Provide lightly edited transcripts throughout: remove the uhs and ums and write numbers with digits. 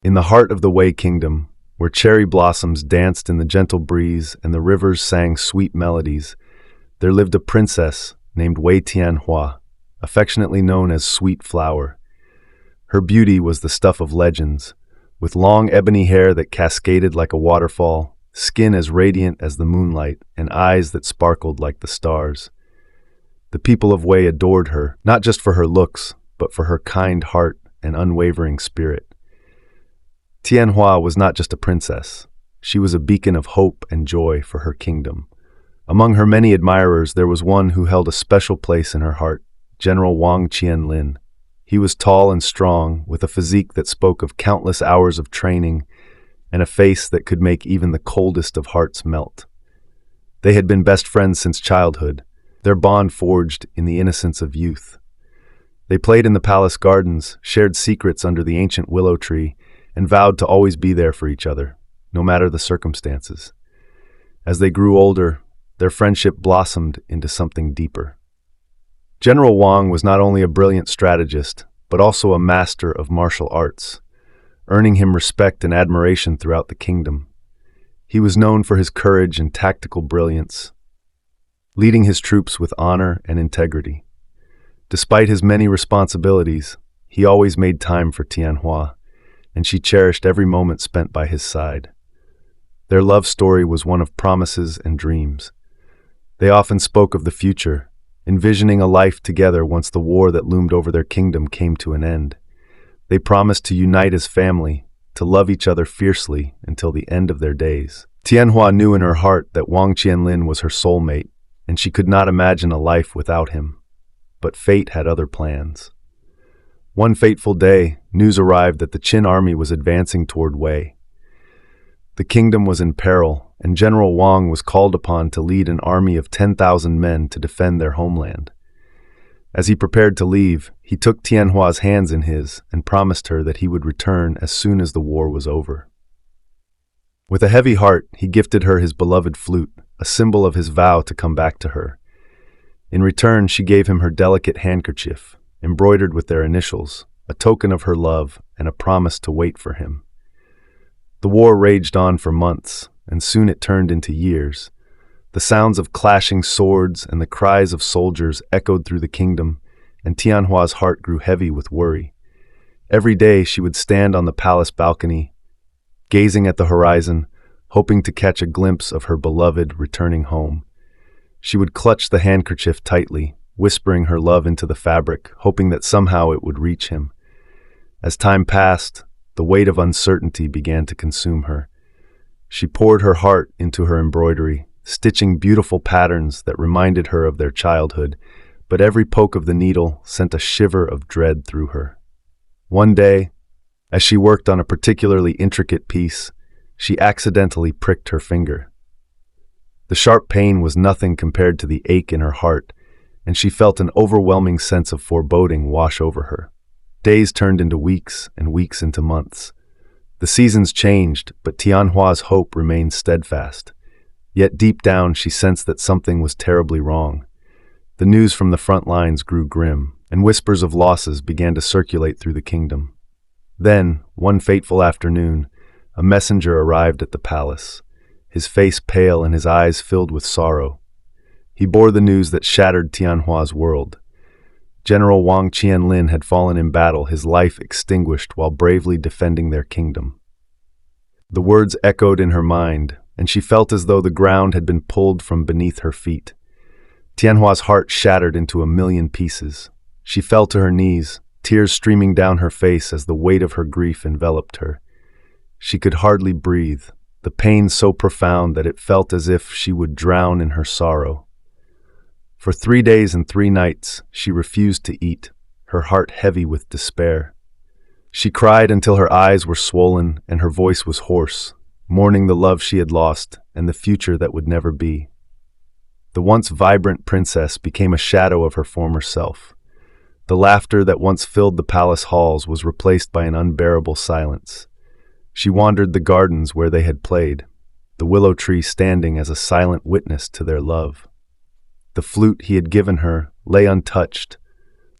In the heart of the Wei Kingdom, where cherry blossoms danced in the gentle breeze and the rivers sang sweet melodies, there lived a princess named Wei Tianhua, affectionately known as Sweet Flower. Her beauty was the stuff of legends, with long ebony hair that cascaded like a waterfall, skin as radiant as the moonlight, and eyes that sparkled like the stars. The people of Wei adored her, not just for her looks, but for her kind heart and unwavering spirit. Tianhua was not just a princess. She was a beacon of hope and joy for her kingdom. Among her many admirers, there was one who held a special place in her heart, General Wang Qianlin. He was tall and strong, with a physique that spoke of countless hours of training and a face that could make even the coldest of hearts melt. They had been best friends since childhood, their bond forged in the innocence of youth. They played in the palace gardens, shared secrets under the ancient willow tree, and vowed to always be there for each other, no matter the circumstances. As they grew older, their friendship blossomed into something deeper. General Wang was not only a brilliant strategist, but also a master of martial arts, earning him respect and admiration throughout the kingdom. He was known for his courage and tactical brilliance, leading his troops with honor and integrity. Despite his many responsibilities, he always made time for Tianhua, and she cherished every moment spent by his side. Their love story was one of promises and dreams. They often spoke of the future, envisioning a life together once the war that loomed over their kingdom came to an end. They promised to unite as family, to love each other fiercely until the end of their days. Tianhua knew in her heart that Wang Qianlin was her soulmate, and she could not imagine a life without him. But fate had other plans. One fateful day, news arrived that the Qin army was advancing toward Wei. The kingdom was in peril, and General Wang was called upon to lead an army of 10,000 men to defend their homeland. As he prepared to leave, he took Tianhua's hands in his and promised her that he would return as soon as the war was over. With a heavy heart, he gifted her his beloved flute, a symbol of his vow to come back to her. In return, she gave him her delicate handkerchief, embroidered with their initials, a token of her love and a promise to wait for him. The war raged on for months, and soon it turned into years. The sounds of clashing swords and the cries of soldiers echoed through the kingdom, and Tianhua's heart grew heavy with worry. Every day she would stand on the palace balcony, gazing at the horizon, hoping to catch a glimpse of her beloved returning home. She would clutch the handkerchief tightly, whispering her love into the fabric, hoping that somehow it would reach him. As time passed, the weight of uncertainty began to consume her. She poured her heart into her embroidery, stitching beautiful patterns that reminded her of their childhood, but every poke of the needle sent a shiver of dread through her. One day, as she worked on a particularly intricate piece, she accidentally pricked her finger. The sharp pain was nothing compared to the ache in her heart, and she felt an overwhelming sense of foreboding wash over her. Days turned into weeks and weeks into months. The seasons changed, but Tianhua's hope remained steadfast. Yet deep down she sensed that something was terribly wrong. The news from the front lines grew grim, and whispers of losses began to circulate through the kingdom. Then, one fateful afternoon, a messenger arrived at the palace, his face pale and his eyes filled with sorrow. He bore the news that shattered Tianhua's world. General Wang Qianlin had fallen in battle, his life extinguished while bravely defending their kingdom. The words echoed in her mind, and she felt as though the ground had been pulled from beneath her feet. Tianhua's heart shattered into a million pieces. She fell to her knees, tears streaming down her face as the weight of her grief enveloped her. She could hardly breathe, the pain so profound that it felt as if she would drown in her sorrow. For 3 days and 3 nights, she refused to eat, her heart heavy with despair. She cried until her eyes were swollen and her voice was hoarse, mourning the love she had lost and the future that would never be. The once vibrant princess became a shadow of her former self. The laughter that once filled the palace halls was replaced by an unbearable silence. She wandered the gardens where they had played, the willow tree standing as a silent witness to their love. The flute he had given her lay untouched,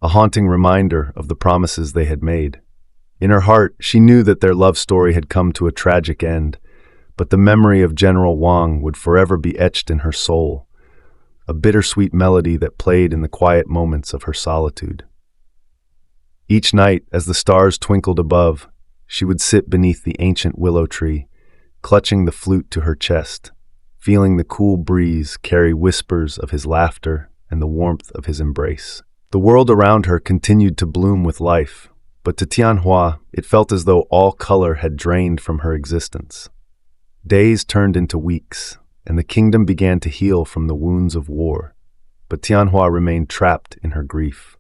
a haunting reminder of the promises they had made. In her heart, she knew that their love story had come to a tragic end, but the memory of General Wang would forever be etched in her soul, a bittersweet melody that played in the quiet moments of her solitude. Each night, as the stars twinkled above, she would sit beneath the ancient willow tree, clutching the flute to her chest, feeling the cool breeze carry whispers of his laughter and the warmth of his embrace. The world around her continued to bloom with life, but to Tianhua, it felt as though all color had drained from her existence. Days turned into weeks, and the kingdom began to heal from the wounds of war, but Tianhua remained trapped in her grief.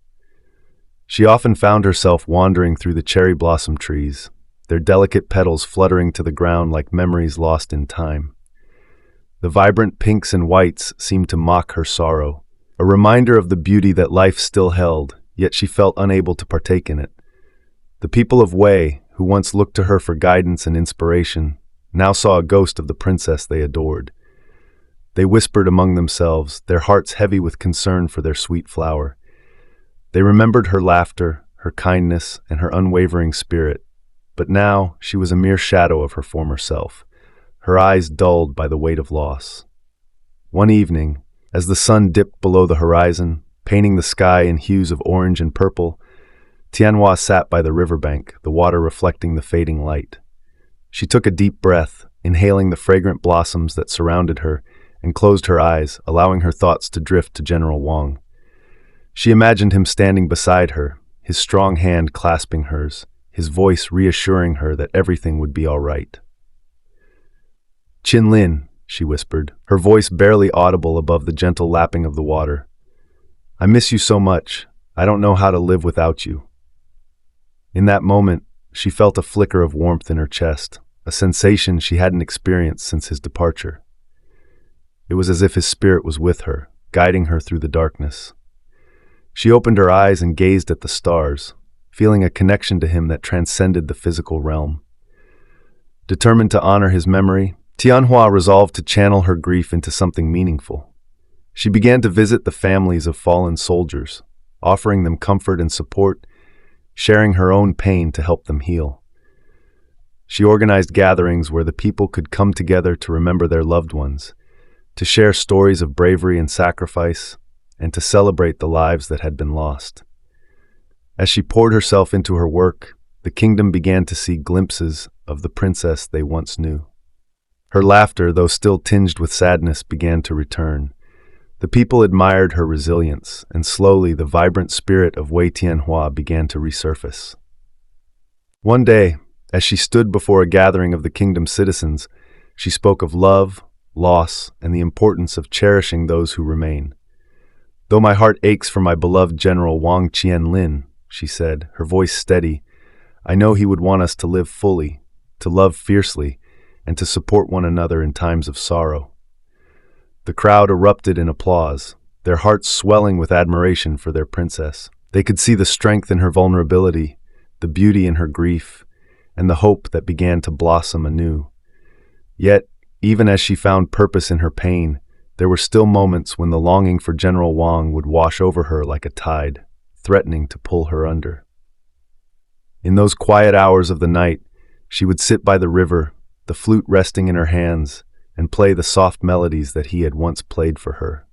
She often found herself wandering through the cherry blossom trees, their delicate petals fluttering to the ground like memories lost in time. The vibrant pinks and whites seemed to mock her sorrow, a reminder of the beauty that life still held, yet she felt unable to partake in it. The people of Wei, who once looked to her for guidance and inspiration, now saw a ghost of the princess they adored. They whispered among themselves, their hearts heavy with concern for their sweet flower. They remembered her laughter, her kindness, and her unwavering spirit, but now she was a mere shadow of her former self, her eyes dulled by the weight of loss. One evening, as the sun dipped below the horizon, painting the sky in hues of orange and purple, Tianhua sat by the riverbank, the water reflecting the fading light. She took a deep breath, inhaling the fragrant blossoms that surrounded her, and closed her eyes, allowing her thoughts to drift to General Wang. She imagined him standing beside her, his strong hand clasping hers, his voice reassuring her that everything would be all right. "Qin Lin," she whispered, her voice barely audible above the gentle lapping of the water. "I miss you so much. I don't know how to live without you." In that moment, she felt a flicker of warmth in her chest, a sensation she hadn't experienced since his departure. It was as if his spirit was with her, guiding her through the darkness. She opened her eyes and gazed at the stars, feeling a connection to him that transcended the physical realm. Determined to honor his memory, Tianhua resolved to channel her grief into something meaningful. She began to visit the families of fallen soldiers, offering them comfort and support, sharing her own pain to help them heal. She organized gatherings where the people could come together to remember their loved ones, to share stories of bravery and sacrifice, and to celebrate the lives that had been lost. As she poured herself into her work, the kingdom began to see glimpses of the princess they once knew. Her laughter, though still tinged with sadness, began to return. The people admired her resilience, and slowly the vibrant spirit of Wei Tianhua began to resurface. One day, as she stood before a gathering of the kingdom's citizens, she spoke of love, loss, and the importance of cherishing those who remain. "Though my heart aches for my beloved General Wang Qianlin," she said, her voice steady, "I know he would want us to live fully, to love fiercely, and to support one another in times of sorrow." The crowd erupted in applause, their hearts swelling with admiration for their princess. They could see the strength in her vulnerability, the beauty in her grief, and the hope that began to blossom anew. Yet, even as she found purpose in her pain, there were still moments when the longing for General Wang would wash over her like a tide, threatening to pull her under. In those quiet hours of the night, she would sit by the river, the flute resting in her hands, and play the soft melodies that he had once played for her.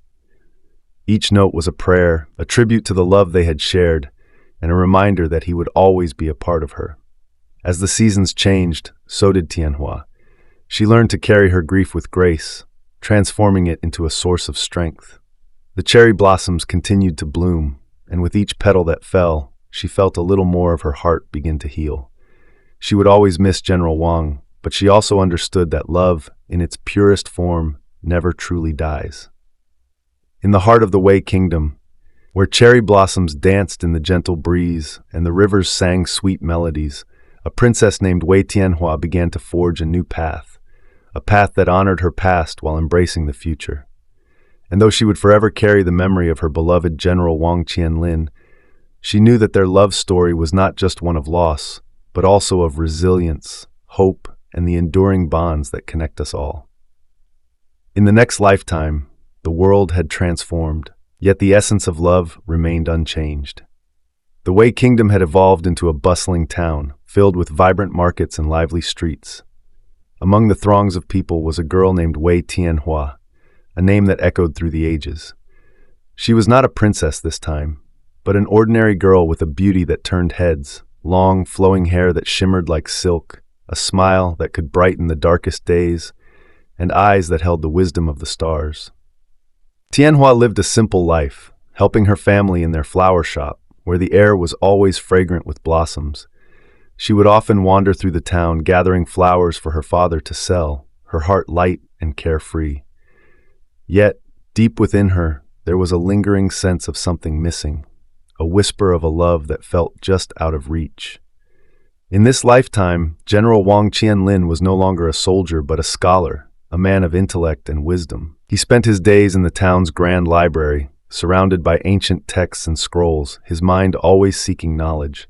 Each note was a prayer, a tribute to the love they had shared, and a reminder that he would always be a part of her. As the seasons changed, so did Tianhua. She learned to carry her grief with grace, transforming it into a source of strength. The cherry blossoms continued to bloom, and with each petal that fell, she felt a little more of her heart begin to heal. She would always miss General Wang, but she also understood that love, in its purest form, never truly dies. In the heart of the Wei Kingdom, where cherry blossoms danced in the gentle breeze and the rivers sang sweet melodies, a princess named Wei Tianhua began to forge a new path, a path that honored her past while embracing the future. And though she would forever carry the memory of her beloved General Wang Qianlin, she knew that their love story was not just one of loss, but also of resilience, hope, and the enduring bonds that connect us all. In the next lifetime, the world had transformed, yet the essence of love remained unchanged. The Wei Kingdom had evolved into a bustling town, filled with vibrant markets and lively streets. Among the throngs of people was a girl named Wei Tianhua, a name that echoed through the ages. She was not a princess this time, but an ordinary girl with a beauty that turned heads, long, flowing hair that shimmered like silk, a smile that could brighten the darkest days, and eyes that held the wisdom of the stars. Tianhua lived a simple life, helping her family in their flower shop, where the air was always fragrant with blossoms. She would often wander through the town, gathering flowers for her father to sell, her heart light and carefree. Yet, deep within her, there was a lingering sense of something missing, a whisper of a love that felt just out of reach. In this lifetime, General Wang Qianlin was no longer a soldier but a scholar, a man of intellect and wisdom. He spent his days in the town's grand library, surrounded by ancient texts and scrolls, his mind always seeking knowledge.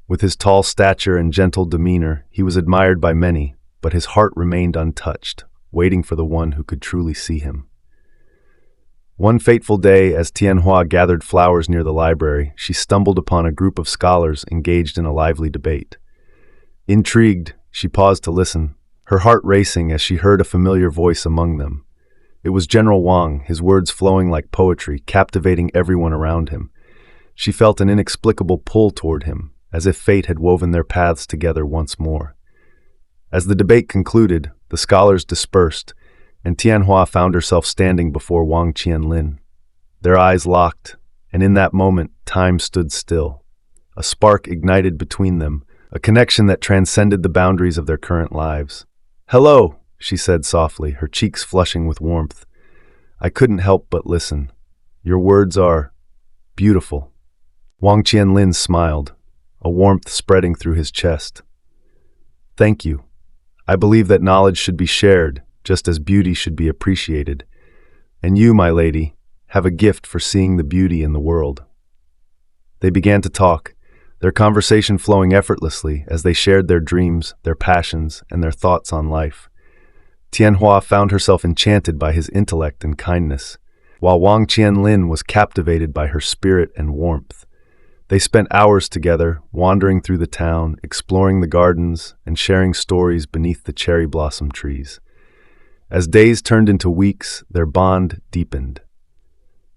With his tall stature and gentle demeanor, he was admired by many, but his heart remained untouched, waiting for the one who could truly see him. One fateful day, as Tianhua gathered flowers near the library, she stumbled upon a group of scholars engaged in a lively debate. Intrigued, she paused to listen, her heart racing as she heard a familiar voice among them. It was General Wang, his words flowing like poetry, captivating everyone around him. She felt an inexplicable pull toward him, as if fate had woven their paths together once more. As the debate concluded, the scholars dispersed, and Tianhua found herself standing before Wang Qianlin. Their eyes locked, and in that moment, time stood still. A spark ignited between them, a connection that transcended the boundaries of their current lives. "Hello," she said softly, her cheeks flushing with warmth. "I couldn't help but listen. Your words are beautiful." Wang Qianlin smiled, a warmth spreading through his chest. "Thank you. I believe that knowledge should be shared, just as beauty should be appreciated. And you, my lady, have a gift for seeing the beauty in the world." They began to talk, their conversation flowing effortlessly as they shared their dreams, their passions, and their thoughts on life. Tianhua found herself enchanted by his intellect and kindness, while Wang Qianlin was captivated by her spirit and warmth. They spent hours together, wandering through the town, exploring the gardens, and sharing stories beneath the cherry blossom trees. As days turned into weeks, their bond deepened.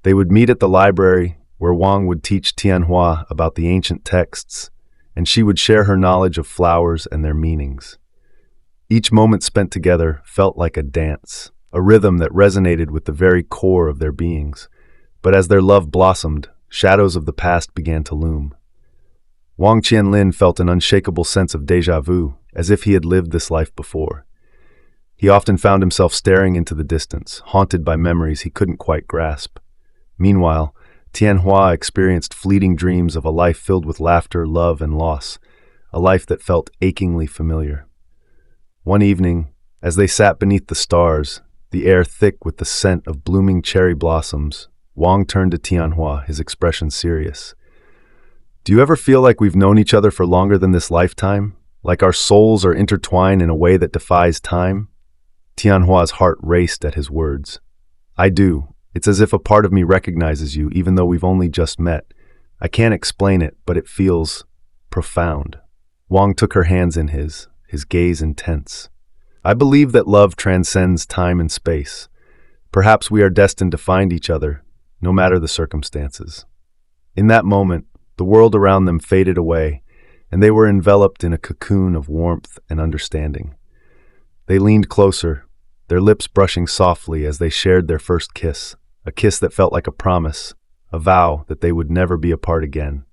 They would meet at the library, where Wang would teach Tianhua about the ancient texts, and she would share her knowledge of flowers and their meanings. Each moment spent together felt like a dance, a rhythm that resonated with the very core of their beings. But as their love blossomed, shadows of the past began to loom. Wang Qianlin felt an unshakable sense of déjà vu, as if he had lived this life before. He often found himself staring into the distance, haunted by memories he couldn't quite grasp. Meanwhile, Tianhua experienced fleeting dreams of a life filled with laughter, love, and loss, a life that felt achingly familiar. One evening, as they sat beneath the stars, the air thick with the scent of blooming cherry blossoms, Wang turned to Tianhua, his expression serious. "Do you ever feel like we've known each other for longer than this lifetime? Like our souls are intertwined in a way that defies time?" Tianhua's heart raced at his words. "I do. It's as if a part of me recognizes you, even though we've only just met. I can't explain it, but it feels profound." Wang took her hands in his gaze intense. "I believe that love transcends time and space. Perhaps we are destined to find each other, no matter the circumstances." In that moment, the world around them faded away, and they were enveloped in a cocoon of warmth and understanding. They leaned closer, their lips brushing softly as they shared their first kiss, a kiss that felt like a promise, a vow that they would never be apart again.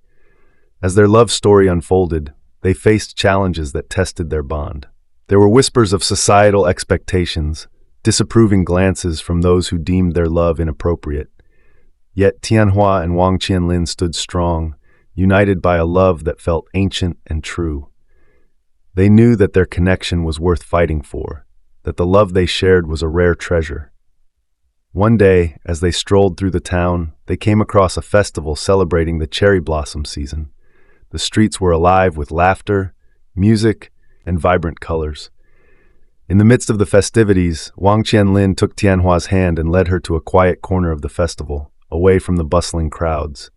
As their love story unfolded, they faced challenges that tested their bond. There were whispers of societal expectations, disapproving glances from those who deemed their love inappropriate. Yet Tianhua and Wang Qianlin stood strong, united by a love that felt ancient and true. They knew that their connection was worth fighting for, that the love they shared was a rare treasure. One day, as they strolled through the town, they came across a festival celebrating the cherry blossom season. The streets were alive with laughter, music, and vibrant colors. In the midst of the festivities, Wang Qianlin took Tianhua's hand and led her to a quiet corner of the festival, away from the bustling crowds.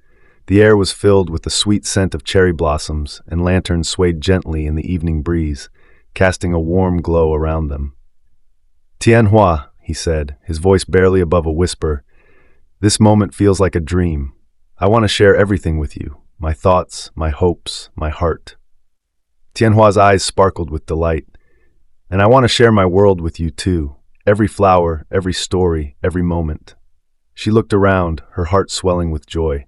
The air was filled with the sweet scent of cherry blossoms, and lanterns swayed gently in the evening breeze, casting a warm glow around them. "Tianhua," he said, his voice barely above a whisper, "this moment feels like a dream. I want to share everything with you, my thoughts, my hopes, my heart." Tianhua's eyes sparkled with delight. "And I want to share my world with you too, every flower, every story, every moment." She looked around, her heart swelling with joy.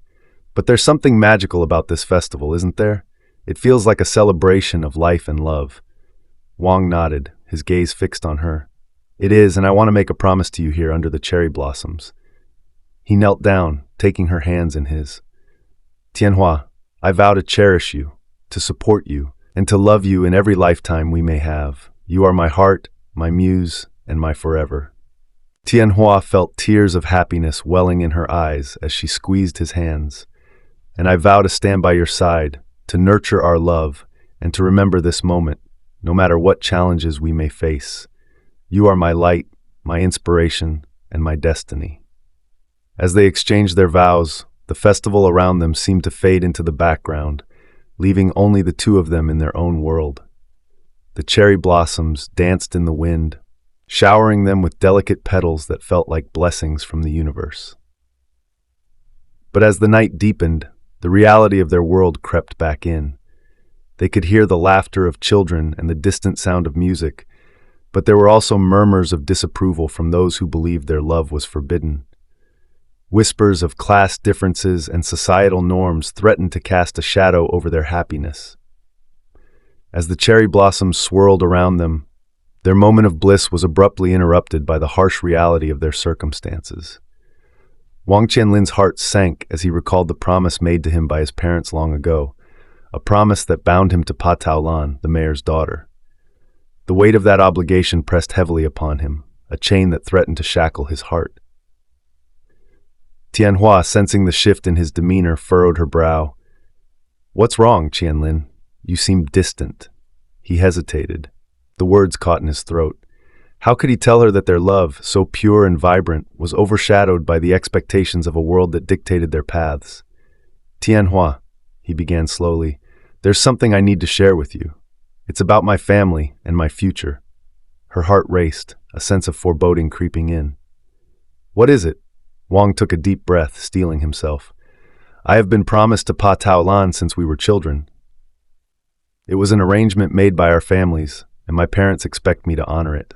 "But there's something magical about this festival, isn't there? It feels like a celebration of life and love." Wang nodded, his gaze fixed on her. "It is, and I want to make a promise to you here under the cherry blossoms." He knelt down, taking her hands in his. "Tianhua, I vow to cherish you, to support you, and to love you in every lifetime we may have. You are my heart, my muse, and my forever." Tianhua felt tears of happiness welling in her eyes as she squeezed his hands. "And I vow to stand by your side, to nurture our love, and to remember this moment, no matter what challenges we may face. You are my light, my inspiration, and my destiny." As they exchanged their vows, the festival around them seemed to fade into the background, leaving only the two of them in their own world. The cherry blossoms danced in the wind, showering them with delicate petals that felt like blessings from the universe. But as the night deepened, the reality of their world crept back in. They could hear the laughter of children and the distant sound of music, but there were also murmurs of disapproval from those who believed their love was forbidden. Whispers of class differences and societal norms threatened to cast a shadow over their happiness. As the cherry blossoms swirled around them, their moment of bliss was abruptly interrupted by the harsh reality of their circumstances. Wang Qianlin's heart sank as he recalled the promise made to him by his parents long ago, a promise that bound him to Pa Taolan, the mayor's daughter. The weight of that obligation pressed heavily upon him, a chain that threatened to shackle his heart. Tianhua, sensing the shift in his demeanor, furrowed her brow. "What's wrong, Qianlin? You seem distant." He hesitated. The words caught in his throat. How could he tell her that their love, so pure and vibrant, was overshadowed by the expectations of a world that dictated their paths? "Tianhua," he began slowly, "there's something I need to share with you. It's about my family and my future." Her heart raced, a sense of foreboding creeping in. "What is it?" Wang took a deep breath, steeling himself. "I have been promised to Pa Taolan since we were children. It was an arrangement made by our families, and my parents expect me to honor it."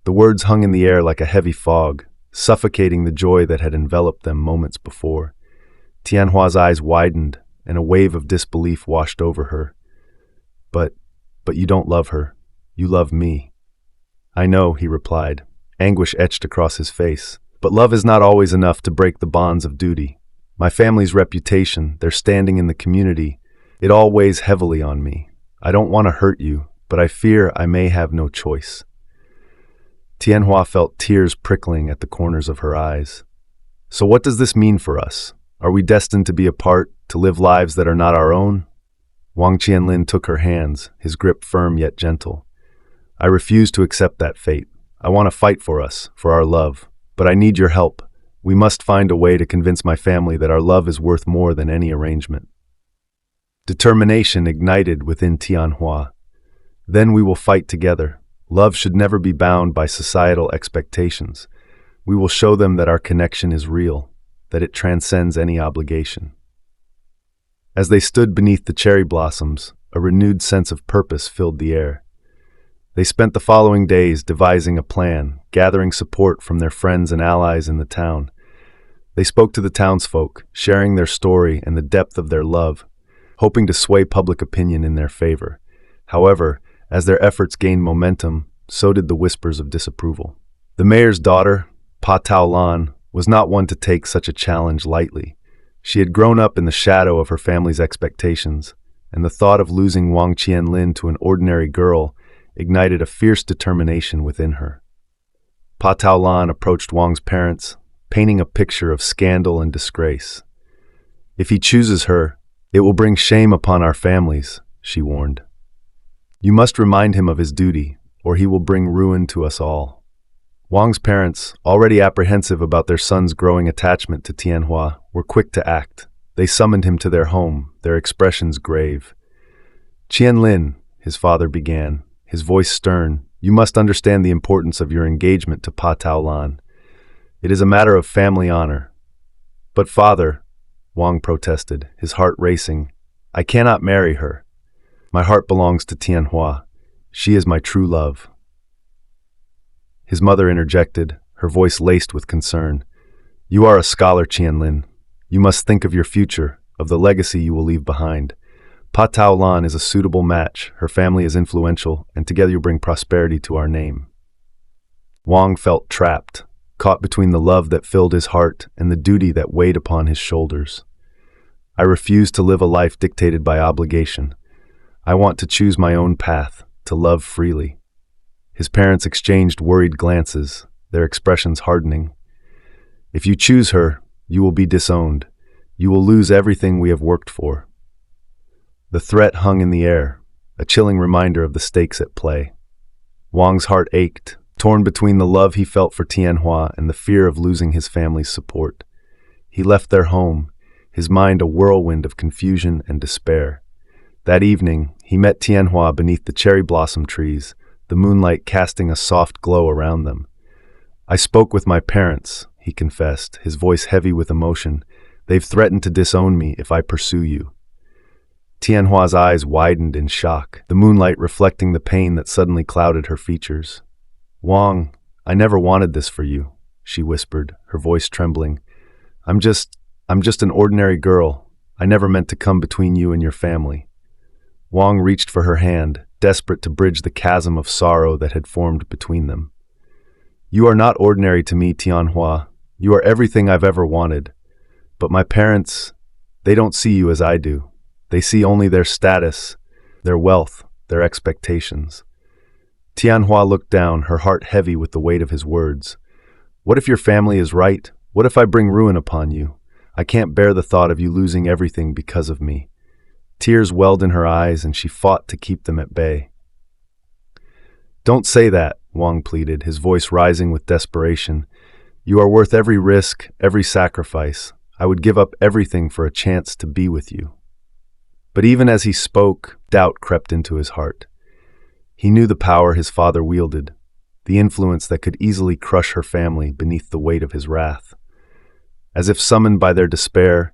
The words hung in the air like a heavy fog, suffocating the joy that had enveloped them moments before. Tianhua's eyes widened, and a wave of disbelief washed over her. But you don't love her. You love me." "I know," he replied, anguish etched across his face. "But love is not always enough to break the bonds of duty. My family's reputation, their standing in the community, it all weighs heavily on me. I don't want to hurt you, but I fear I may have no choice." Tianhua felt tears prickling at the corners of her eyes. "So what does this mean for us? Are we destined to be apart, to live lives that are not our own?" Wang Qianlin took her hands, his grip firm yet gentle. "I refuse to accept that fate. I want to fight for us, for our love. But I need your help. We must find a way to convince my family that our love is worth more than any arrangement." Determination ignited within Tianhua. "Then we will fight together. Love should never be bound by societal expectations. We will show them that our connection is real, that it transcends any obligation." As they stood beneath the cherry blossoms, a renewed sense of purpose filled the air. They spent the following days devising a plan, gathering support from their friends and allies in the town. They spoke to the townsfolk, sharing their story and the depth of their love, hoping to sway public opinion in their favor. However, as their efforts gained momentum, so did the whispers of disapproval. The mayor's daughter, Pa Taolan, was not one to take such a challenge lightly. She had grown up in the shadow of her family's expectations, and the thought of losing Wang Qianlin to an ordinary girl ignited a fierce determination within her. Pa Taolan approached Wang's parents, painting a picture of scandal and disgrace. "If he chooses her, it will bring shame upon our families," she warned. "You must remind him of his duty, or he will bring ruin to us all." Wang's parents, already apprehensive about their son's growing attachment to Tianhua, were quick to act. They summoned him to their home, their expressions grave. "Qianlin," his father began, his voice stern, "you must understand the importance of your engagement to Pa Taolan. It is a matter of family honor." "But father," Wang protested, his heart racing, "I cannot marry her. My heart belongs to Tianhua. She is my true love." His mother interjected, her voice laced with concern. "You are a scholar, Qianlin. You must think of your future, of the legacy you will leave behind. Pa Taolan is a suitable match, her family is influential, and together you bring prosperity to our name." Wang felt trapped, caught between the love that filled his heart and the duty that weighed upon his shoulders. "I refuse to live a life dictated by obligation. I want to choose my own path, to love freely." His parents exchanged worried glances, their expressions hardening. "If you choose her, you will be disowned. You will lose everything we have worked for." The threat hung in the air, a chilling reminder of the stakes at play. Wang's heart ached, torn between the love he felt for Tianhua and the fear of losing his family's support. He left their home, his mind a whirlwind of confusion and despair. That evening, he met Tianhua beneath the cherry blossom trees, the moonlight casting a soft glow around them. "I spoke with my parents," he confessed, his voice heavy with emotion. "They've threatened to disown me if I pursue you." Tianhua's eyes widened in shock, the moonlight reflecting the pain that suddenly clouded her features. "Wang, I never wanted this for you," she whispered, her voice trembling. I'm just an ordinary girl. I never meant to come between you and your family." Wang reached for her hand, desperate to bridge the chasm of sorrow that had formed between them. "You are not ordinary to me, Tianhua. You are everything I've ever wanted. But my parents, they don't see you as I do. They see only their status, their wealth, their expectations." Tianhua looked down, her heart heavy with the weight of his words. "What if your family is right? What if I bring ruin upon you? I can't bear the thought of you losing everything because of me." Tears welled in her eyes, and she fought to keep them at bay. "Don't say that," Wang pleaded, his voice rising with desperation. "You are worth every risk, every sacrifice. I would give up everything for a chance to be with you." But even as he spoke, doubt crept into his heart. He knew the power his father wielded, the influence that could easily crush her family beneath the weight of his wrath. As if summoned by their despair,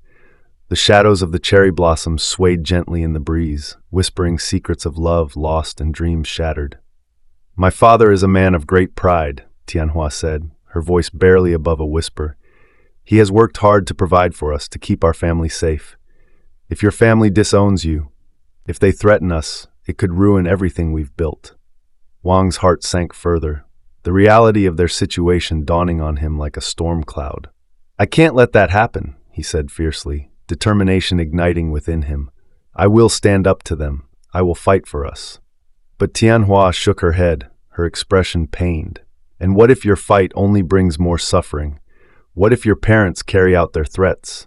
the shadows of the cherry blossoms swayed gently in the breeze, whispering secrets of love lost and dreams shattered. "My father is a man of great pride," Tianhua said, her voice barely above a whisper. "He has worked hard to provide for us, to keep our family safe. If your family disowns you, if they threaten us, it could ruin everything we've built." Wang's heart sank further, the reality of their situation dawning on him like a storm cloud. "I can't let that happen," he said fiercely, determination igniting within him. "I will stand up to them. I will fight for us." But Tianhua shook her head, her expression pained. "And what if your fight only brings more suffering? What if your parents carry out their threats?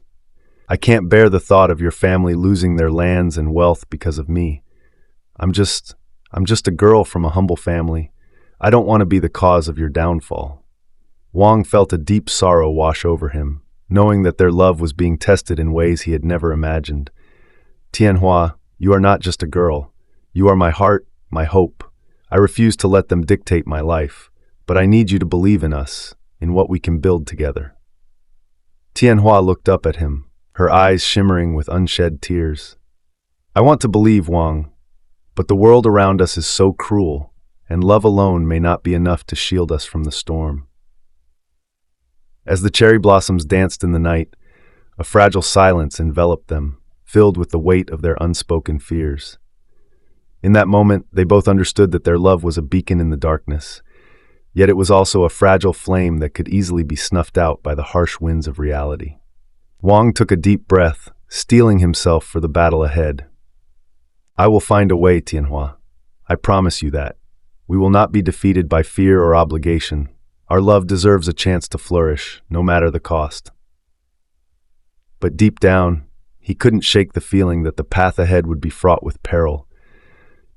I can't bear the thought of your family losing their lands and wealth because of me. I'm just a girl from a humble family. I don't want to be the cause of your downfall." Wang felt a deep sorrow wash over him, knowing that their love was being tested in ways he had never imagined. "Tianhua, you are not just a girl. You are my heart, my hope. I refuse to let them dictate my life, but I need you to believe in us, in what we can build together." Tianhua looked up at him, her eyes shimmering with unshed tears. "I want to believe, Wang, but the world around us is so cruel, and love alone may not be enough to shield us from the storm." As the cherry blossoms danced in the night, a fragile silence enveloped them, filled with the weight of their unspoken fears. In that moment, they both understood that their love was a beacon in the darkness, yet it was also a fragile flame that could easily be snuffed out by the harsh winds of reality. Wang took a deep breath, steeling himself for the battle ahead. "I will find a way, Tianhua. I promise you that. We will not be defeated by fear or obligation. Our love deserves a chance to flourish, no matter the cost." But deep down, he couldn't shake the feeling that the path ahead would be fraught with peril,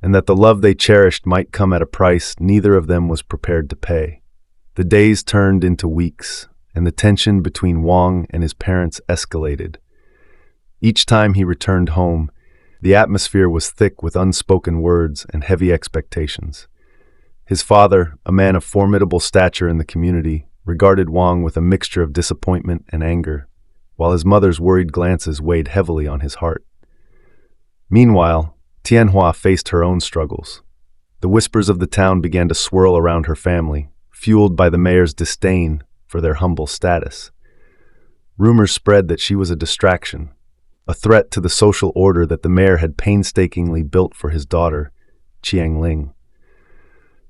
and that the love they cherished might come at a price neither of them was prepared to pay. The days turned into weeks, and the tension between Wang and his parents escalated. Each time he returned home, the atmosphere was thick with unspoken words and heavy expectations. His father, a man of formidable stature in the community, regarded Wang with a mixture of disappointment and anger, while his mother's worried glances weighed heavily on his heart. Meanwhile, Tianhua faced her own struggles. The whispers of the town began to swirl around her family, fueled by the mayor's disdain for their humble status. Rumors spread that she was a distraction, a threat to the social order that the mayor had painstakingly built for his daughter, Qiang Ling.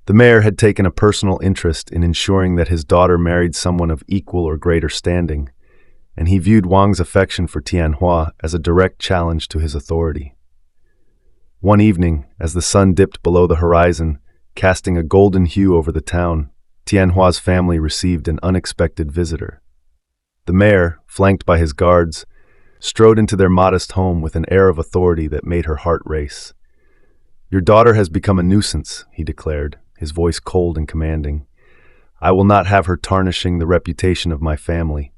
The mayor had taken a personal interest in ensuring that his daughter married someone of equal or greater standing, and he viewed Wang's affection for Tianhua as a direct challenge to his authority. One evening, as the sun dipped below the horizon, casting a golden hue over the town, Tianhua's family received an unexpected visitor. The mayor, flanked by his guards, strode into their modest home with an air of authority that made her heart race. "Your daughter has become a nuisance," he declared, his voice cold and commanding. "I will not have her tarnishing the reputation of my family.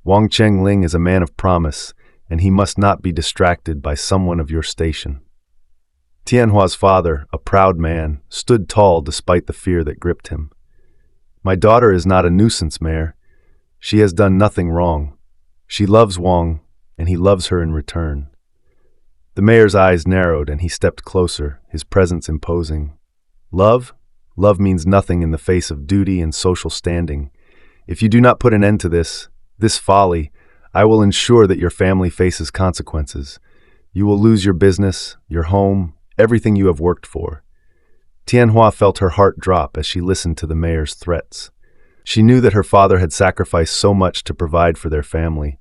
Wang Chengling is a man of promise, and he must not be distracted by someone of your station." Tianhua's father, a proud man, stood tall despite the fear that gripped him. "My daughter is not a nuisance, Mayor. She has done nothing wrong. She loves Wang, and he loves her in return." The mayor's eyes narrowed and he stepped closer, his presence imposing. "Love? Love means nothing in the face of duty and social standing. If you do not put an end to this folly, I will ensure that your family faces consequences. You will lose your business, your home, everything you have worked for." Tianhua felt her heart drop as she listened to the mayor's threats. She knew that her father had sacrificed so much to provide for their family,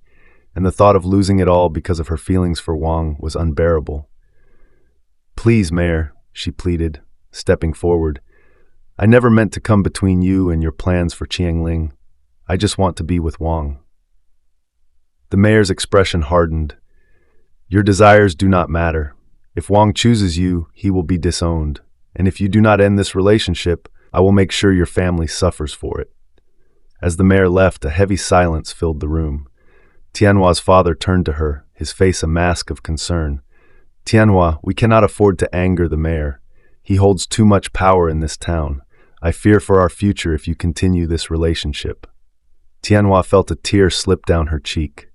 and the thought of losing it all because of her feelings for Wang was unbearable. "Please, Mayor," she pleaded, stepping forward. "I never meant to come between you and your plans for Qiang Ling. I just want to be with Wang." The mayor's expression hardened. "Your desires do not matter. If Wang chooses you, he will be disowned. And if you do not end this relationship, I will make sure your family suffers for it." As the mayor left, a heavy silence filled the room. Tianhua's father turned to her, his face a mask of concern. "Tianhua, we cannot afford to anger the mayor. He holds too much power in this town. I fear for our future if you continue this relationship." Tianhua felt a tear slip down her cheek.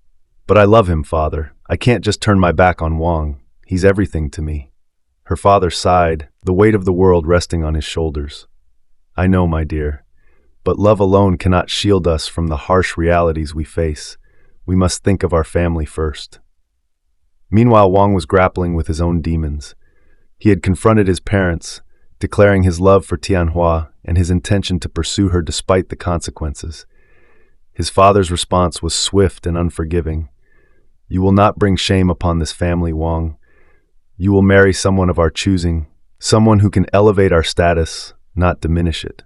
"But I love him, father. I can't just turn my back on Wang. He's everything to me." Her father sighed, the weight of the world resting on his shoulders. "I know, my dear, but love alone cannot shield us from the harsh realities we face. We must think of our family first." Meanwhile, Wang was grappling with his own demons. He had confronted his parents, declaring his love for Tianhua and his intention to pursue her despite the consequences. His father's response was swift and unforgiving. "You will not bring shame upon this family, Wang. You will marry someone of our choosing, someone who can elevate our status, not diminish it."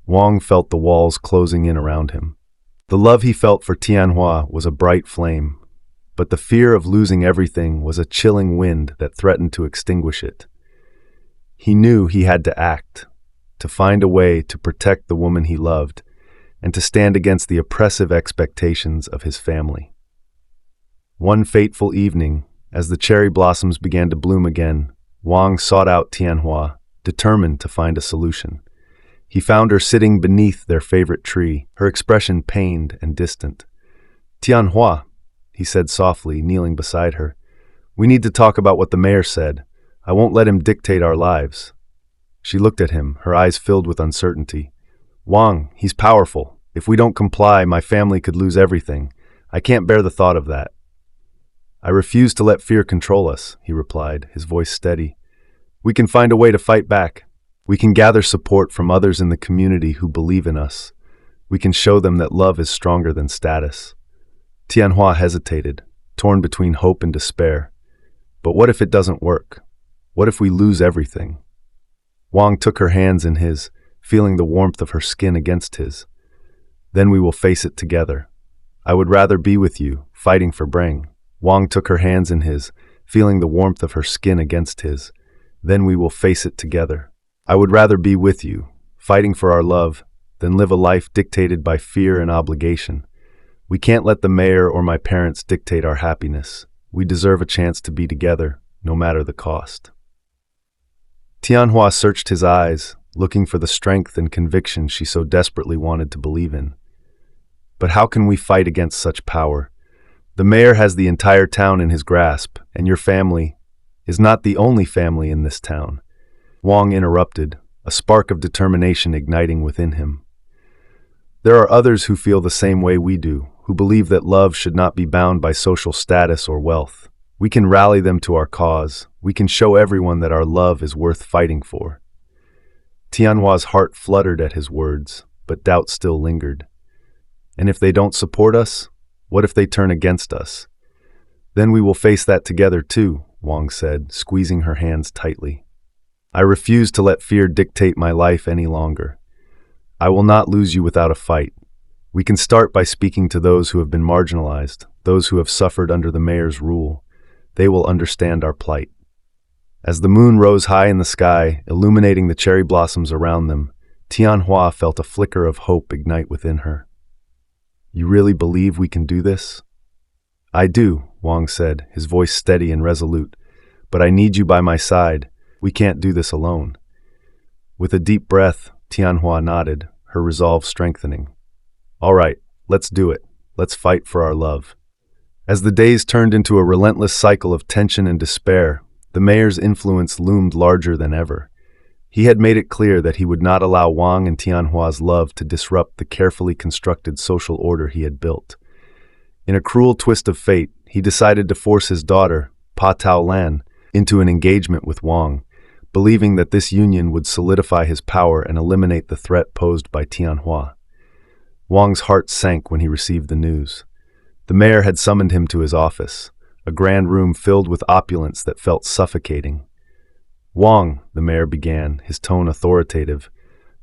Wang felt the walls closing in around him. The love he felt for Tianhua was a bright flame, but the fear of losing everything was a chilling wind that threatened to extinguish it. He knew he had to act, to find a way to protect the woman he loved, and to stand against the oppressive expectations of his family. One fateful evening, as the cherry blossoms began to bloom again, Wang sought out Tianhua, determined to find a solution. He found her sitting beneath their favorite tree, her expression pained and distant. "Tianhua," he said softly, kneeling beside her, "we need to talk about what the mayor said. I won't let him dictate our lives." She looked at him, her eyes filled with uncertainty. "Wang, he's powerful. If we don't comply, my family could lose everything. I can't bear the thought of that." "I refuse to let fear control us," he replied, his voice steady. "We can find a way to fight back. We can gather support from others in the community who believe in us. We can show them that love is stronger than status." Tianhua hesitated, torn between hope and despair. But what if it doesn't work? What if we lose everything? Wang took her hands in his, feeling the warmth of her skin against his. "Then we will face it together. I would rather be with you, fighting for Breng." Wang took her hands in his, feeling the warmth of her skin against his. "Then we will face it together. I would rather be with you, fighting for our love, than live a life dictated by fear and obligation. We can't let the mayor or my parents dictate our happiness. We deserve a chance to be together, no matter the cost. Tianhua searched his eyes, looking for the strength and conviction she so desperately wanted to believe in. But how can we fight against such power? The mayor has the entire town in his grasp, and your family is not the only family in this town. Wang interrupted, a spark of determination igniting within him. There are others who feel the same way we do, who believe that love should not be bound by social status or wealth. We can rally them to our cause. We can show everyone that our love is worth fighting for. Tianhua's heart fluttered at his words, but doubt still lingered. And if they don't support us, what if they turn against us? Then we will face that together too, Wang said, squeezing her hands tightly. I refuse to let fear dictate my life any longer. I will not lose you without a fight. We can start by speaking to those who have been marginalized, those who have suffered under the mayor's rule. They will understand our plight. As the moon rose high in the sky, illuminating the cherry blossoms around them, Tianhua felt a flicker of hope ignite within her. You really believe we can do this? I do, Wang said, his voice steady and resolute. But I need you by my side. We can't do this alone. With a deep breath, Tianhua nodded, her resolve strengthening. All right, let's do it. Let's fight for our love. As the days turned into a relentless cycle of tension and despair, the mayor's influence loomed larger than ever. He had made it clear that he would not allow Wang and Tianhua's love to disrupt the carefully constructed social order he had built. In a cruel twist of fate, he decided to force his daughter, Pa Taolan, into an engagement with Wang, believing that this union would solidify his power and eliminate the threat posed by Tianhua. Wang's heart sank when he received the news. The mayor had summoned him to his office, a grand room filled with opulence that felt suffocating. Wang, the mayor began, his tone authoritative,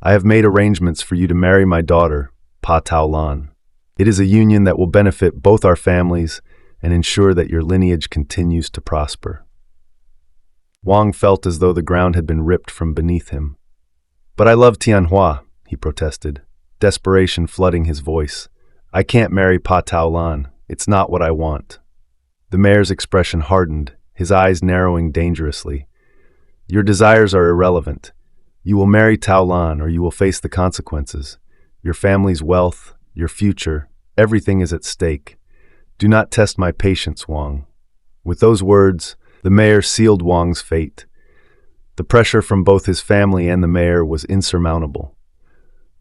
I have made arrangements for you to marry my daughter, Pa Taolan. It is a union that will benefit both our families and ensure that your lineage continues to prosper. Wang felt as though the ground had been ripped from beneath him. But I love Tianhua, he protested, desperation flooding his voice. I can't marry Pa Taolan. It's not what I want. The mayor's expression hardened, his eyes narrowing dangerously. Your desires are irrelevant. You will marry Taolan or you will face the consequences. Your family's wealth, your future, everything is at stake. Do not test my patience, Wang. With those words, the mayor sealed Wang's fate. The pressure from both his family and the mayor was insurmountable.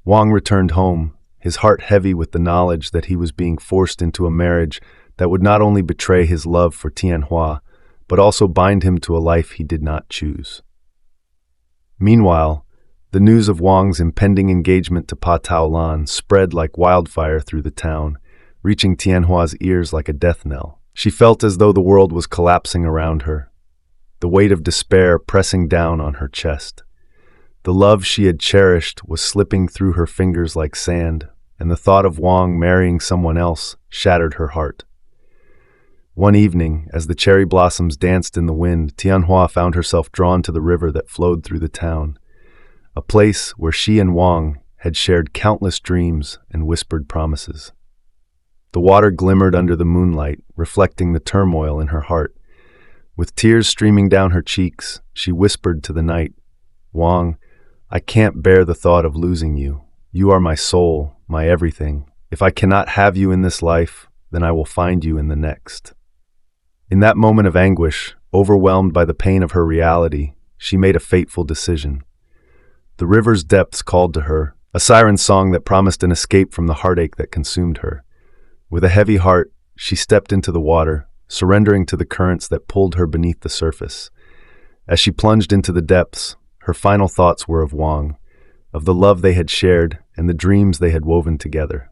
Wang returned home, his heart heavy with the knowledge that he was being forced into a marriage that would not only betray his love for Tianhua, but also bind him to a life he did not choose. Meanwhile, the news of Wang's impending engagement to Pa Taolan spread like wildfire through the town, reaching Tianhua's ears like a death knell. She felt as though the world was collapsing around her, the weight of despair pressing down on her chest. The love she had cherished was slipping through her fingers like sand, and the thought of Wang marrying someone else shattered her heart. One evening, as the cherry blossoms danced in the wind, Tianhua found herself drawn to the river that flowed through the town, a place where she and Wang had shared countless dreams and whispered promises. The water glimmered under the moonlight, reflecting the turmoil in her heart. With tears streaming down her cheeks, she whispered to the night, Wang, I can't bear the thought of losing you. You are my soul, my everything. If I cannot have you in this life, then I will find you in the next. In that moment of anguish, overwhelmed by the pain of her reality, she made a fateful decision. The river's depths called to her, a siren song that promised an escape from the heartache that consumed her. With a heavy heart, she stepped into the water, surrendering to the currents that pulled her beneath the surface. As she plunged into the depths, her final thoughts were of Wang, of the love they had shared and the dreams they had woven together.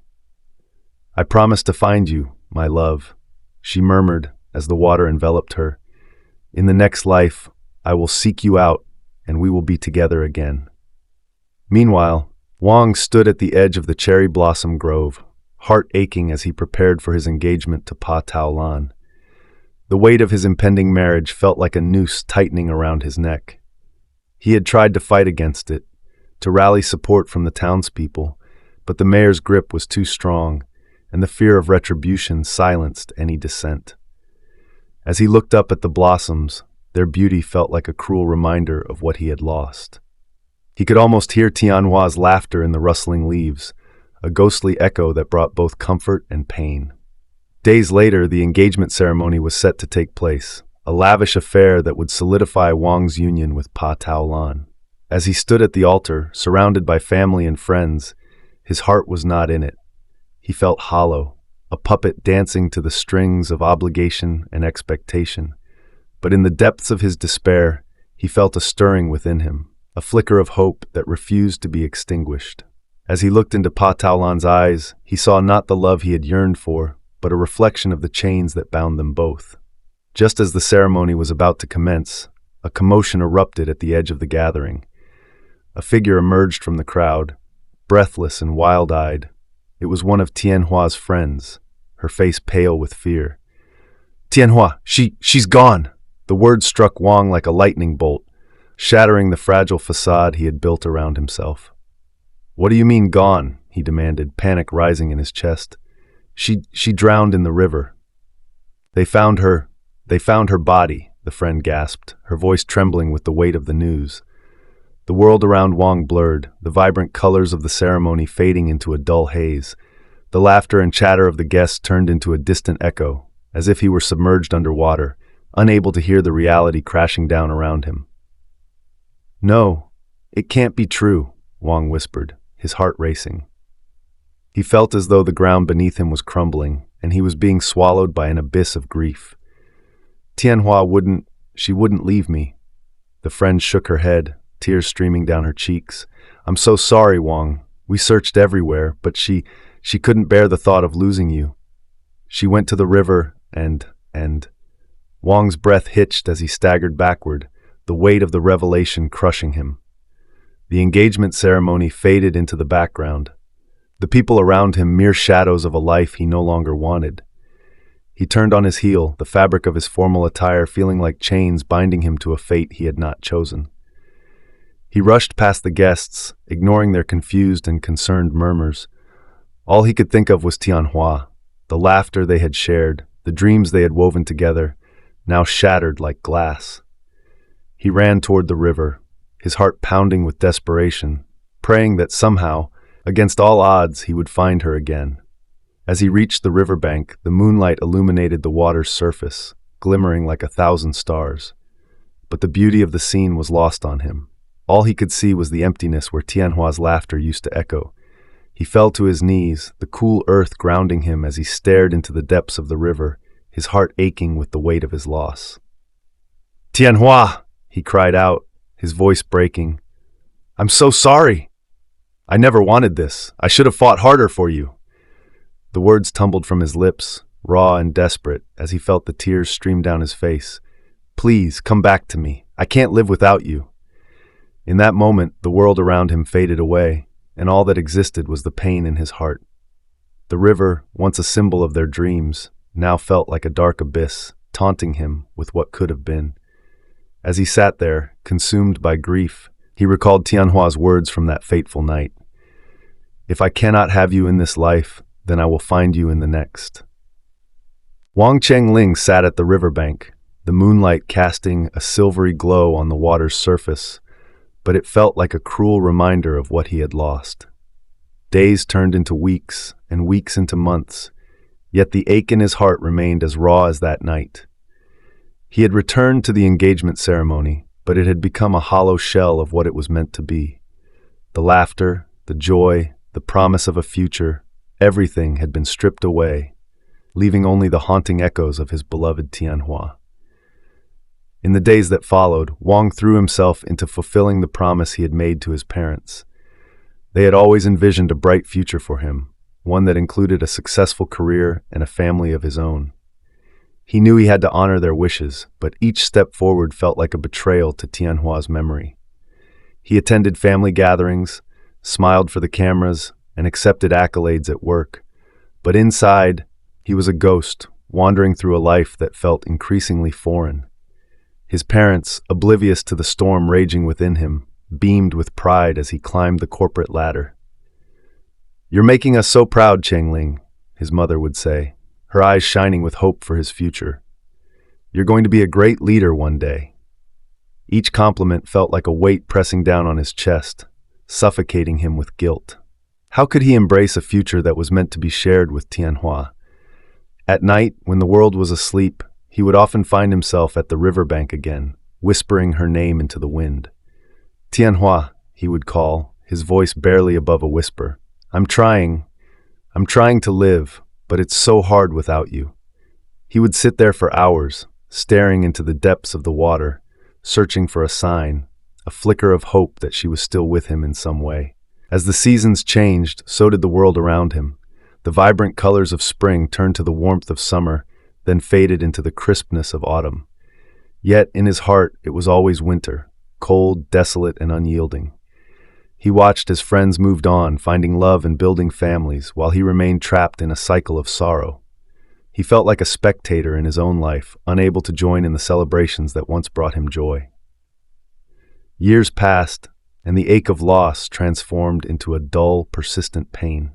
I promise to find you, my love, she murmured as the water enveloped her. In the next life, I will seek you out, and we will be together again. Meanwhile, Wang stood at the edge of the cherry blossom grove, heart aching as he prepared for his engagement to Pa Taolan. The weight of his impending marriage felt like a noose tightening around his neck. He had tried to fight against it, to rally support from the townspeople, but the mayor's grip was too strong, and the fear of retribution silenced any dissent. As he looked up at the blossoms, their beauty felt like a cruel reminder of what he had lost. He could almost hear Tianhua's laughter in the rustling leaves, a ghostly echo that brought both comfort and pain. Days later, the engagement ceremony was set to take place, a lavish affair that would solidify Wang's union with Pa Taolan. As he stood at the altar, surrounded by family and friends, his heart was not in it. He felt hollow, a puppet dancing to the strings of obligation and expectation. But in the depths of his despair, he felt a stirring within him, a flicker of hope that refused to be extinguished. As he looked into Pa Taolan's eyes, he saw not the love he had yearned for, but a reflection of the chains that bound them both. Just as the ceremony was about to commence, a commotion erupted at the edge of the gathering. A figure emerged from the crowd, breathless and wild-eyed. It was one of Tianhua's friends, her face pale with fear. "Tianhua, she's gone!" The word struck Wang like a lightning bolt, shattering the fragile facade he had built around himself. "What do you mean gone?" he demanded, panic rising in his chest. She drowned in the river." They found her body," the friend gasped, her voice trembling with the weight of the news. The world around Wang blurred, the vibrant colors of the ceremony fading into a dull haze. The laughter and chatter of the guests turned into a distant echo, as if he were submerged underwater, unable to hear the reality crashing down around him. "No, it can't be true," Wang whispered, his heart racing. He felt as though the ground beneath him was crumbling, and he was being swallowed by an abyss of grief. "Tianhua wouldn't leave me." The friend shook her head, tears streaming down her cheeks. "I'm so sorry, Wang. We searched everywhere, but she couldn't bear the thought of losing you. She went to the river and... Wang's breath hitched as he staggered backward, the weight of the revelation crushing him. The engagement ceremony faded into the background. The people around him mere shadows of a life he no longer wanted. He turned on his heel, the fabric of his formal attire feeling like chains binding him to a fate he had not chosen. He rushed past the guests, ignoring their confused and concerned murmurs. All he could think of was Tianhua, the laughter they had shared, the dreams they had woven together, now shattered like glass. He ran toward the river, his heart pounding with desperation, praying that somehow, against all odds, he would find her again. As he reached the riverbank, the moonlight illuminated the water's surface, glimmering like 1,000 stars. But the beauty of the scene was lost on him. All he could see was the emptiness where Tianhua's laughter used to echo. He fell to his knees, the cool earth grounding him as he stared into the depths of the river, his heart aching with the weight of his loss. "Tianhua!" he cried out, his voice breaking. "I'm so sorry! I never wanted this. I should have fought harder for you." The words tumbled from his lips, raw and desperate, as he felt the tears stream down his face. "Please, come back to me. I can't live without you." In that moment, the world around him faded away, and all that existed was the pain in his heart. The river, once a symbol of their dreams, now felt like a dark abyss, taunting him with what could have been. As he sat there, consumed by grief, he recalled Tianhua's words from that fateful night. "If I cannot have you in this life, then I will find you in the next." Wang Chengling sat at the riverbank, the moonlight casting a silvery glow on the water's surface, but it felt like a cruel reminder of what he had lost. Days turned into weeks, and weeks into months, yet the ache in his heart remained as raw as that night. He had returned to the engagement ceremony, but it had become a hollow shell of what it was meant to be. The laughter, the joy, the promise of a future, everything had been stripped away, leaving only the haunting echoes of his beloved Tianhua. In the days that followed, Wang threw himself into fulfilling the promise he had made to his parents. They had always envisioned a bright future for him, one that included a successful career and a family of his own. He knew he had to honor their wishes, but each step forward felt like a betrayal to Tianhua's memory. He attended family gatherings, smiled for the cameras, and accepted accolades at work. But inside, he was a ghost, wandering through a life that felt increasingly foreign. His parents, oblivious to the storm raging within him, beamed with pride as he climbed the corporate ladder. "You're making us so proud, Chengling," his mother would say, her eyes shining with hope for his future. You're going to be a great leader one day." Each compliment felt like a weight pressing down on his chest, suffocating him with guilt. How could he embrace a future that was meant to be shared with Tianhua? At night, when the world was asleep, he would often find himself at the riverbank again, whispering her name into the wind. "Tianhua," he would call, his voice barely above a whisper. I'm trying to live, but it's so hard without you." He would sit there for hours, staring into the depths of the water, searching for a sign, a flicker of hope that she was still with him in some way. As the seasons changed, so did the world around him. The vibrant colors of spring turned to the warmth of summer, then faded into the crispness of autumn. Yet, in his heart, it was always winter, cold, desolate, and unyielding. He watched as friends moved on, finding love and building families, while he remained trapped in a cycle of sorrow. He felt like a spectator in his own life, unable to join in the celebrations that once brought him joy. Years passed, and the ache of loss transformed into a dull, persistent pain.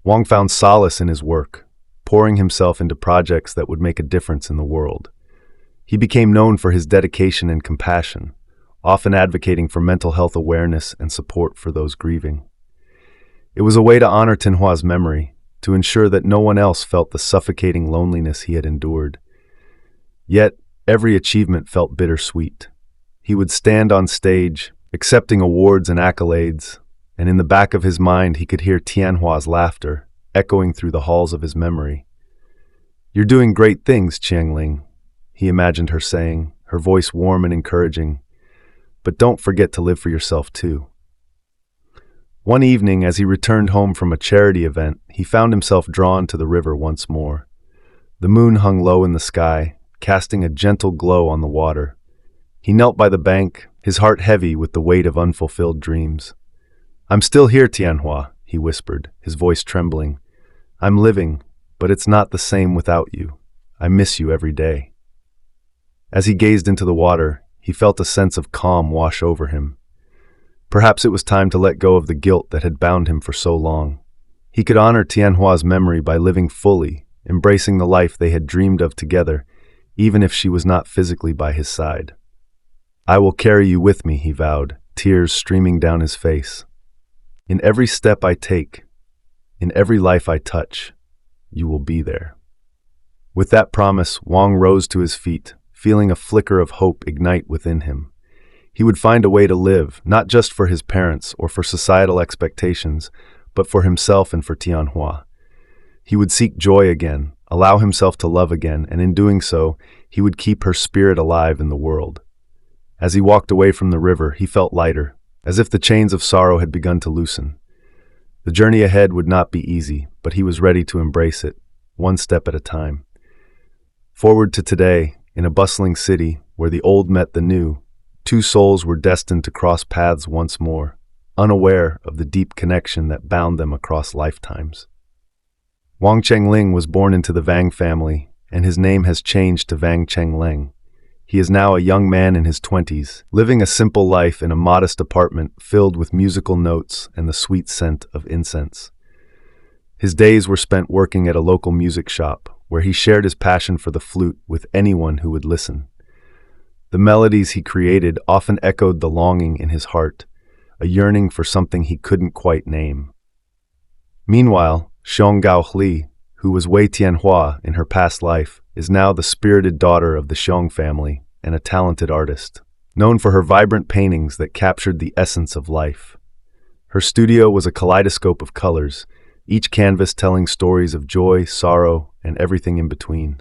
Wang found solace in his work, pouring himself into projects that would make a difference in the world. He became known for his dedication and compassion, often advocating for mental health awareness and support for those grieving. It was a way to honor Tianhua's memory, to ensure that no one else felt the suffocating loneliness he had endured. Yet, every achievement felt bittersweet. He would stand on stage, accepting awards and accolades, and in the back of his mind he could hear Tianhua's laughter, echoing through the halls of his memory. "You're doing great things, Qiangling," he imagined her saying, her voice warm and encouraging. "But don't forget to live for yourself too." One evening, as he returned home from a charity event, he found himself drawn to the river once more. The moon hung low in the sky, casting a gentle glow on the water. He knelt by the bank, his heart heavy with the weight of unfulfilled dreams. "I'm still here, Tianhua," he whispered, his voice trembling. "I'm living, but it's not the same without you. I miss you every day." As he gazed into the water, he felt a sense of calm wash over him. Perhaps it was time to let go of the guilt that had bound him for so long. He could honor Tianhua's memory by living fully, embracing the life they had dreamed of together, even if she was not physically by his side. "I will carry you with me," he vowed, tears streaming down his face. "In every step I take, in every life I touch, you will be there." With that promise, Wang rose to his feet, feeling a flicker of hope ignite within him. He would find a way to live, not just for his parents or for societal expectations, but for himself and for Tianhua. He would seek joy again, allow himself to love again, and in doing so, he would keep her spirit alive in the world. As he walked away from the river, he felt lighter, as if the chains of sorrow had begun to loosen. The journey ahead would not be easy, but he was ready to embrace it, one step at a time. Forward to today, in a bustling city where the old met the new, two souls were destined to cross paths once more, unaware of the deep connection that bound them across lifetimes. Wang Qiangling was born into the Wang family, and his name has changed to Wang Qiangleng. He is now a young man in his 20s, living a simple life in a modest apartment filled with musical notes and the sweet scent of incense. His days were spent working at a local music shop, where he shared his passion for the flute with anyone who would listen. The melodies he created often echoed the longing in his heart, a yearning for something he couldn't quite name. Meanwhile, Xiong Gaoli, who was Wei Tianhua in her past life, is now the spirited daughter of the Xiong family and a talented artist, known for her vibrant paintings that captured the essence of life. Her studio was a kaleidoscope of colors, each canvas telling stories of joy, sorrow, and everything in between.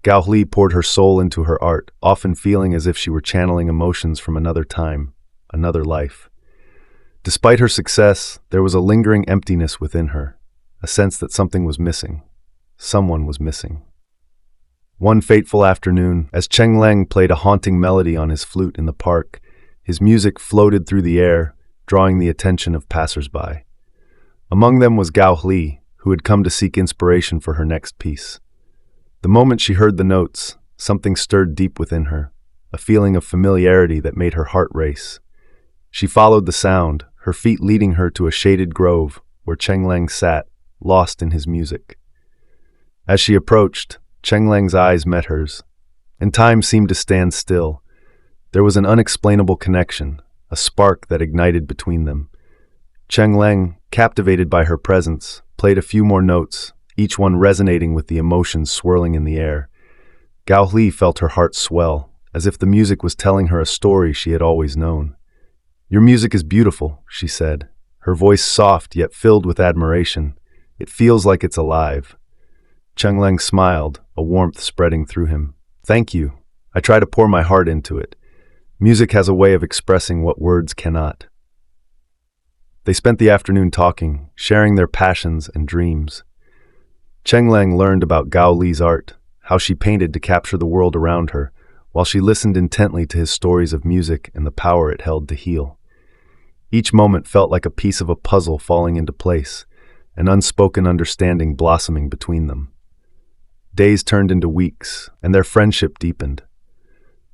Gao Li poured her soul into her art, often feeling as if she were channeling emotions from another time, another life. Despite her success, there was a lingering emptiness within her, a sense that something was missing. Someone was missing. One fateful afternoon, as Cheng Leng played a haunting melody on his flute in the park, his music floated through the air, drawing the attention of passers-by. Among them was Gao Li, who had come to seek inspiration for her next piece. The moment she heard the notes, something stirred deep within her, a feeling of familiarity that made her heart race. She followed the sound, her feet leading her to a shaded grove where Cheng Leng sat, lost in his music. As she approached, Cheng Leng's eyes met hers, and time seemed to stand still. There was an unexplainable connection, a spark that ignited between them. Cheng Leng, captivated by her presence, played a few more notes, each one resonating with the emotions swirling in the air. Gao Li felt her heart swell, as if the music was telling her a story she had always known. "Your music is beautiful," she said, her voice soft yet filled with admiration. "It feels like it's alive." Cheng Leng smiled, a warmth spreading through him. "Thank you. I try to pour my heart into it. Music has a way of expressing what words cannot." They spent the afternoon talking, sharing their passions and dreams. Cheng Leng learned about Gao Li's art, how she painted to capture the world around her, while she listened intently to his stories of music and the power it held to heal. Each moment felt like a piece of a puzzle falling into place, an unspoken understanding blossoming between them. Days turned into weeks, and their friendship deepened.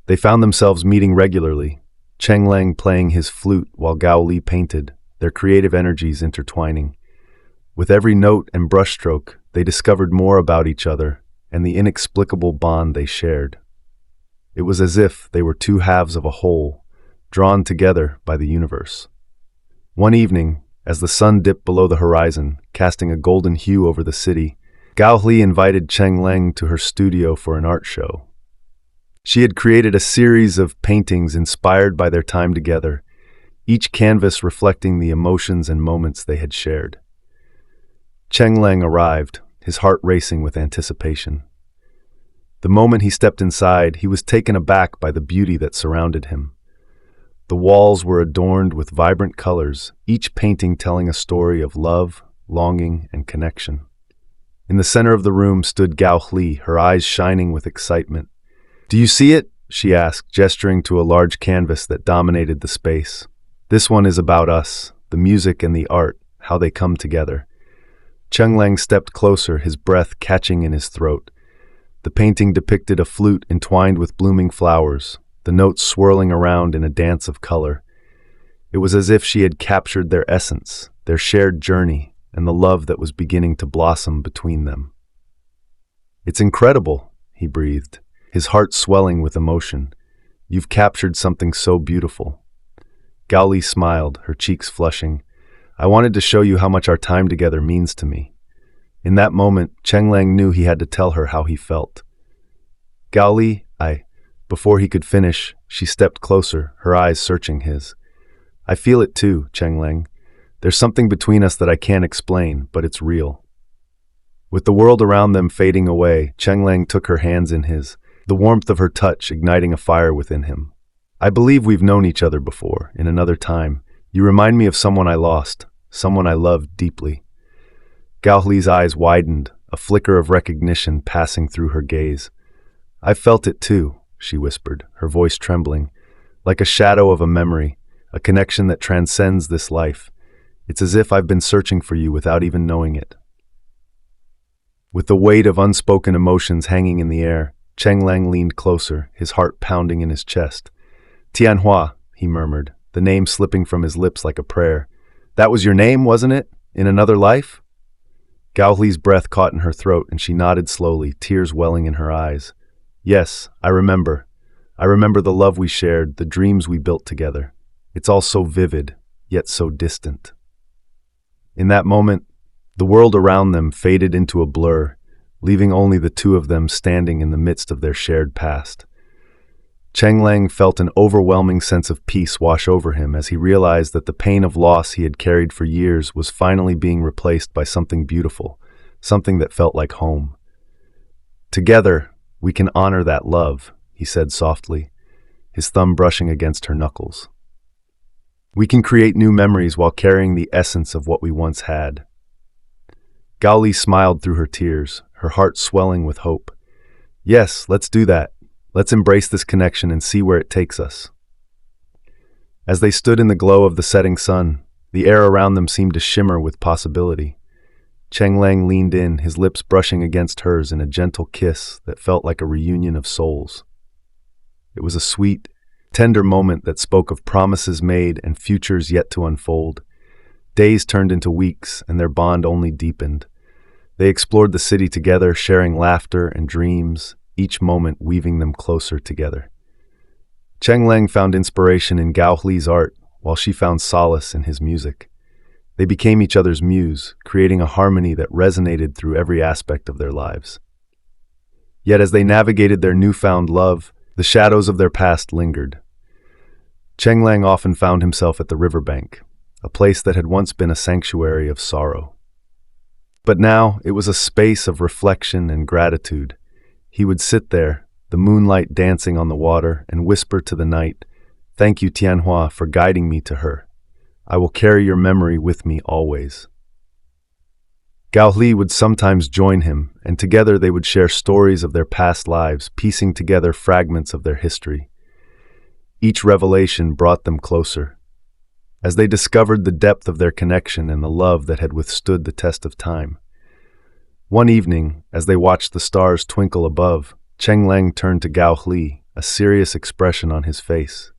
They found themselves meeting regularly, Cheng Leng playing his flute while Gao Li painted, their creative energies intertwining. With every note and brushstroke, they discovered more about each other and the inexplicable bond they shared. It was as if they were two halves of a whole, drawn together by the universe. One evening, as the sun dipped below the horizon, casting a golden hue over the city, Gao Li invited Cheng Leng to her studio for an art show. She had created a series of paintings inspired by their time together, each canvas reflecting the emotions and moments they had shared. Cheng Leng arrived, his heart racing with anticipation. The moment he stepped inside, he was taken aback by the beauty that surrounded him. The walls were adorned with vibrant colors, each painting telling a story of love, longing, and connection. In the center of the room stood Gao Li, her eyes shining with excitement. "Do you see it?" she asked, gesturing to a large canvas that dominated the space. "This one is about us, the music and the art, how they come together." Cheng Leng stepped closer, his breath catching in his throat. The painting depicted a flute entwined with blooming flowers, the notes swirling around in a dance of color. It was as if she had captured their essence, their shared journey, and the love that was beginning to blossom between them. "It's incredible," he breathed, his heart swelling with emotion. "You've captured something so beautiful." Gao Li smiled, her cheeks flushing. "I wanted to show you how much our time together means to me." In that moment, Cheng Leng knew he had to tell her how he felt. "Gao Li, Before he could finish, she stepped closer, her eyes searching his. "I feel it too, Cheng Leng. There's something between us that I can't explain, but it's real." With the world around them fading away, Cheng Leng took her hands in his, the warmth of her touch igniting a fire within him. "I believe we've known each other before, in another time. You remind me of someone I lost, someone I loved deeply." Gao Li's eyes widened, a flicker of recognition passing through her gaze. "I felt it too," she whispered, her voice trembling, "like a shadow of a memory, a connection that transcends this life. It's as if I've been searching for you without even knowing it." With the weight of unspoken emotions hanging in the air, Cheng Leng leaned closer, his heart pounding in his chest. "Tianhua," he murmured, the name slipping from his lips like a prayer. "That was your name, wasn't it? In another life?" Gao Li's breath caught in her throat, and she nodded slowly, tears welling in her eyes. "Yes, I remember. I remember the love we shared, the dreams we built together. It's all so vivid, yet so distant." In that moment, the world around them faded into a blur, leaving only the two of them standing in the midst of their shared past. Cheng Leng felt an overwhelming sense of peace wash over him as he realized that the pain of loss he had carried for years was finally being replaced by something beautiful, something that felt like home. "Together, we can honor that love," he said softly, his thumb brushing against her knuckles. "We can create new memories while carrying the essence of what we once had." Gao Li smiled through her tears, her heart swelling with hope. "Yes, let's do that. Let's embrace this connection and see where it takes us." As they stood in the glow of the setting sun, the air around them seemed to shimmer with possibility. Cheng Leng leaned in, his lips brushing against hers in a gentle kiss that felt like a reunion of souls. It was a sweet, tender moment that spoke of promises made and futures yet to unfold. Days turned into weeks, and their bond only deepened. They explored the city together, sharing laughter and dreams, each moment weaving them closer together. Cheng Leng found inspiration in Gao Li's art, while she found solace in his music. They became each other's muse, creating a harmony that resonated through every aspect of their lives. Yet as they navigated their newfound love, the shadows of their past lingered. Cheng Leng often found himself at the riverbank, a place that had once been a sanctuary of sorrow. But now it was a space of reflection and gratitude. He would sit there, the moonlight dancing on the water, and whisper to the night, "Thank you, Tianhua, for guiding me to her. I will carry your memory with me always." Gao Li would sometimes join him, and together they would share stories of their past lives, piecing together fragments of their history. Each revelation brought them closer, as they discovered the depth of their connection and the love that had withstood the test of time. One evening, as they watched the stars twinkle above, Cheng Leng turned to Gao Li, a serious expression on his face.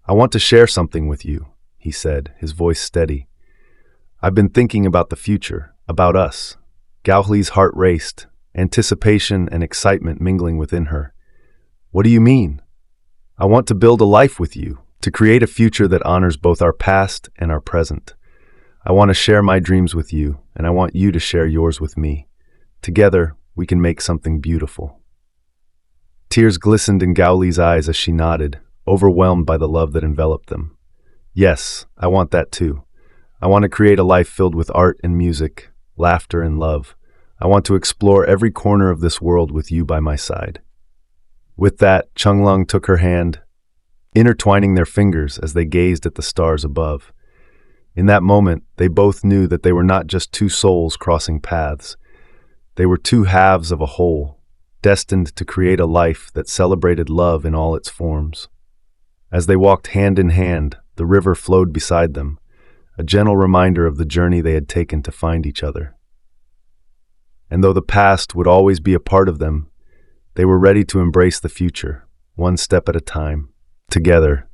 "I want to share something with you," he said, his voice steady. "I've been thinking about the future, about us." Gao Li's heart raced, anticipation and excitement mingling within her. "What do you mean?" "I want to build a life with you, to create a future that honors both our past and our present. I want to share my dreams with you, and I want you to share yours with me. Together, we can make something beautiful." Tears glistened in Gao Li's eyes as she nodded, overwhelmed by the love that enveloped them. "Yes, I want that too. I want to create a life filled with art and music, laughter and love. I want to explore every corner of this world with you by my side." With that, Cheng Leng took her hand, intertwining their fingers as they gazed at the stars above. In that moment, they both knew that they were not just two souls crossing paths. They were two halves of a whole, destined to create a life that celebrated love in all its forms. As they walked hand in hand, the river flowed beside them, a gentle reminder of the journey they had taken to find each other. And though the past would always be a part of them, they were ready to embrace the future, one step at a time. Together,